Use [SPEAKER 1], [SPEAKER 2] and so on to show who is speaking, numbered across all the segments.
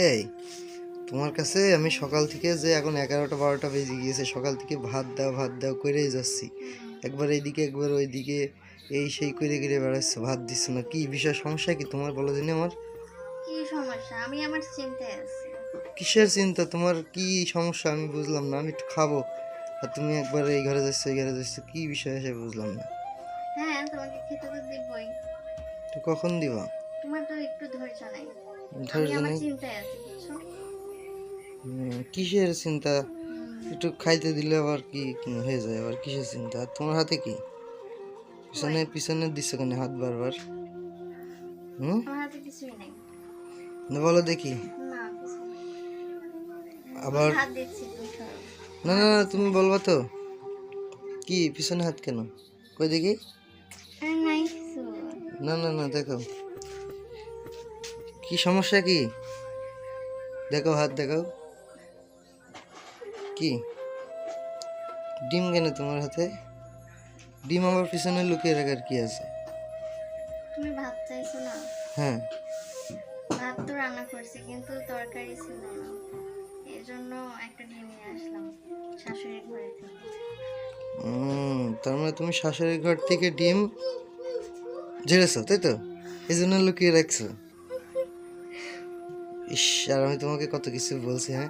[SPEAKER 1] এই তোমার কাছে আমি সকাল থেকে যে এখন 11টা 12টা বেজে গিয়েছে, সকাল থেকে ভাত দাও ভাত দাও করেই যাচ্ছি, একবার এইদিকে একবার ওইদিকে, এই সেই করে করে বেড়াচ্ছ, ভাত দিচ্ছ না। কি বিষয়, সমস্যা কি তোমার বলো দিনে আমার?
[SPEAKER 2] কি সমস্যা? আমি আমার চিন্তায় আছি।
[SPEAKER 1] কিসের চিন্তা তোমার, কি সমস্যা আমি বুঝলাম না। আমি একটু খাবো আর তুমি একবার এই ঘরে যাচ্ছ এই ঘরে যাচ্ছ, কি বিষয় এসে বুঝলাম না।
[SPEAKER 2] হ্যাঁ, তোমাকে খেতে তো দিবই।
[SPEAKER 1] তো কখন দিবা?
[SPEAKER 2] তোমার তো একটু ধৈর্য নাই। আমি
[SPEAKER 1] ধৈর্য
[SPEAKER 2] আমার
[SPEAKER 1] নেই?
[SPEAKER 2] চিন্তায় আছি, বুঝছো?
[SPEAKER 1] কিসের চিন্তা?
[SPEAKER 2] হুম,
[SPEAKER 1] একটু খাইতে দিলে আবার কি হয়ে যায়, আবার কিসের চিন্তা? আর তোমার হাতে কি? পিছনে
[SPEAKER 2] কই?
[SPEAKER 1] পিছনে দিচ্ছ কেন হাত বারবার? হুম,
[SPEAKER 2] আমার হাতে কিছুই নাই।
[SPEAKER 1] বলো দেখি।
[SPEAKER 2] না, কিছু নাই। আমি
[SPEAKER 1] আবার
[SPEAKER 2] হাত দিচ্ছি, তুমি সরো।
[SPEAKER 1] না
[SPEAKER 2] আমার
[SPEAKER 1] না
[SPEAKER 2] হাতে
[SPEAKER 1] না,
[SPEAKER 2] কিছু
[SPEAKER 1] তুমি
[SPEAKER 2] নাই।
[SPEAKER 1] বলবা তো। কি পিছনে হাত কেন? কই দেখি।
[SPEAKER 2] আরে নাই কিছু।
[SPEAKER 1] না না না, দেখো কি সমস্যা কি, দেখো হাত দেখাও। কি ডিম কেন তোমার হাতে? ডিম আবার পিছনে লুকিয়ে রাখার কি আছে?
[SPEAKER 2] তুমি ভাত চাইছো না?
[SPEAKER 1] হ্যাঁ।
[SPEAKER 2] ভাত তো রান্না করছি, কিন্তু তরকারি ছিল না। এই জন্য একটা ডিম নিয়ে আসলাম শাশুড়ির ঘরে থেকে।
[SPEAKER 1] তার মানে তুমি শাশুড়ির ঘর থেকে ডিম ঝেড়েছো, তাই তো? এই জন্য লুকিয়ে রাখছো। ইস, আর আমি তোমাকে কত কিছু বলছি, হ্যাঁ?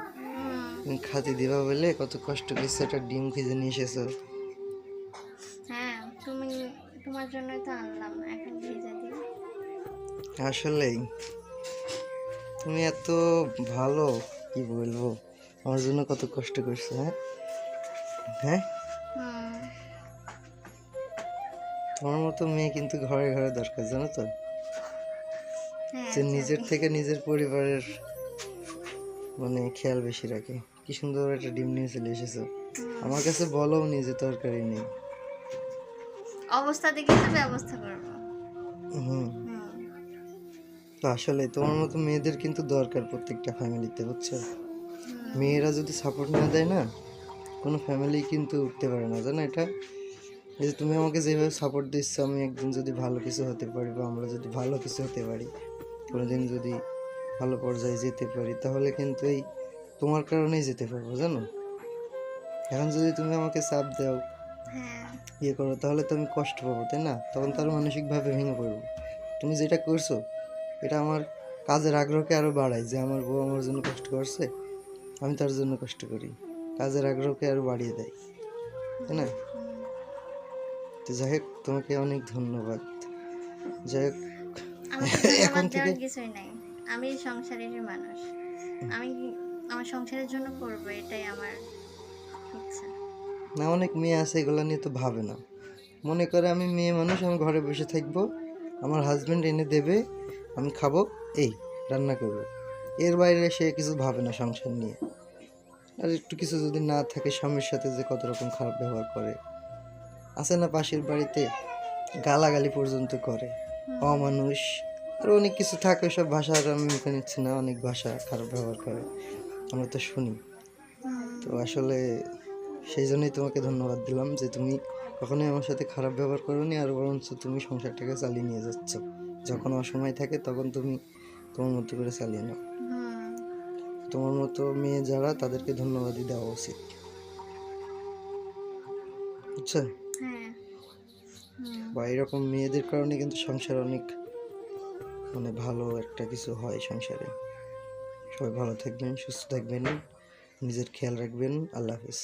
[SPEAKER 1] তুমি খাতে দিবা বলে কত কষ্ট করছো, একটা ডিম খুঁজে নিয়ে এসেছো।
[SPEAKER 2] হ্যাঁ, তোমার জন্যই তো আনলাম, এখন ভেজে দিই।
[SPEAKER 1] আসলেই তুমি এত ভালো, কি বলবো, আমার জন্য কত কষ্ট করছো, হ্যাঁ? হ্যাঁ,
[SPEAKER 2] হুম।
[SPEAKER 1] তোমার মতো মেয়ে কিন্তু ঘরে ঘরে দরকার, জানো তো?
[SPEAKER 2] হ্যাঁ,
[SPEAKER 1] যে নিজের
[SPEAKER 2] জানি।
[SPEAKER 1] থেকে নিজের পরিবারের মানে খেয়াল বেশি রাখে। কি সুন্দর একটা ডিম নিয়ে চলে এসেছো।
[SPEAKER 2] হুম।
[SPEAKER 1] আমার কাছে বলো নিজে তরকারি নেই।
[SPEAKER 2] অবস্থা দেখে তো ব্যবস্থা করবো।
[SPEAKER 1] হুম।
[SPEAKER 2] হুম।
[SPEAKER 1] তো আসলে তোমার মতো মেয়েদের কিন্তু দরকার প্রত্যেকটা ফ্যামিলিতে, বুঝছো?
[SPEAKER 2] হুম।
[SPEAKER 1] মেয়েরা যদি সাপোর্ট না দেয় না, কোনো ফ্যামিলি কিন্তু উঠতে পারে না, জানো এটা? এই যে তুমি আমাকে যেভাবে সাপোর্ট দিচ্ছ, আমি একদিন যদি ভালো কিছু হতে পারি, বা আমরা যদি ভালো কিছু হতে পারি, কোনোদিন যদি ভালো পর্যায়ে যেতে পারি, তাহলে কিন্তু এই তোমার কারণেই যেতে পারবো, জানো? এখন যদি তুমি আমাকে চাপ দাও,
[SPEAKER 2] হ্যাঁ।
[SPEAKER 1] ইয়ে করো, তাহলে তো আমি কষ্ট পাবো, তাই না? তখন তো আরো মানসিকভাবে ভেঙে পড়বো। তুমি যেটা করছো, এটা আমার কাজের আগ্রহকে আরো বাড়ায়, যে আমার বউ আমার জন্য কষ্ট করছে, আমি তার জন্য কষ্ট করি, কাজের আগ্রহকে আরো বাড়িয়ে দেয়, তাই না?
[SPEAKER 2] হুম।
[SPEAKER 1] তো যাই হোক, তোমাকে অনেক ধন্যবাদ। যাই হোক,
[SPEAKER 2] আমাকে
[SPEAKER 1] এখন
[SPEAKER 2] ধন্যবাদ
[SPEAKER 1] থেকে
[SPEAKER 2] দেওয়ার কিছুই নাই। আমি সংসারেরই মানুষ। আমি আমার সংসারের জন্য করবো, এটাই আমার ইচ্ছা।
[SPEAKER 1] না, অনেক মেয়ে আছে এগুলো নিয়ে তো ভাবে না। মনে করে আমি মেয়ে মানুষ, আমি ঘরে বসে থাকবো, আমার হাজবেন্ড এনে দেবে, আমি খাবো, এই রান্না করবো। এর বাইরে সে কিছু ভাবে না সংসার নিয়ে। আর একটু কিছু যদি না থাকে, স্বামীর সাথে যে কত রকম খারাপ ব্যবহার করে, আছে না পাশের বাড়িতে, গালাগালি পর্যন্ত করে,
[SPEAKER 2] হুম।
[SPEAKER 1] অমানুষ, আর অনেক কিছু থাকে। সব ভাষা আর আমি মুখে নিচ্ছি না, অনেক ভাষা খারাপ ব্যবহার করে, আমরা তো শুনি। তো
[SPEAKER 2] হুম।
[SPEAKER 1] আসলে সেই জন্যই তোমাকে ধন্যবাদ দিলাম, যে তুমি কখনোই আমার সাথে খারাপ ব্যবহার করোনি, আর বরঞ্চ তুমি সংসারটাকে চালিয়ে নিয়ে যাচ্ছ। যখন অসময় থাকে তখন তুমি তোমার মতো করে চালিয়ে নাও।
[SPEAKER 2] হুম।
[SPEAKER 1] তোমার মতো মেয়ে যারা, তাদেরকে ধন্যবাদই দেওয়া উচিত, বুঝছো?
[SPEAKER 2] হ্যাঁ। হুম।
[SPEAKER 1] বা এরকম মেয়েদের কারণে কিন্তু সংসার অনেক মানে ভালো একটা কিছু হয় সংসারে। সবাই ভালো থাকবেন, সুস্থ থাকবেন, নিজের খেয়াল রাখবেন। আল্লাহ হাফিজ।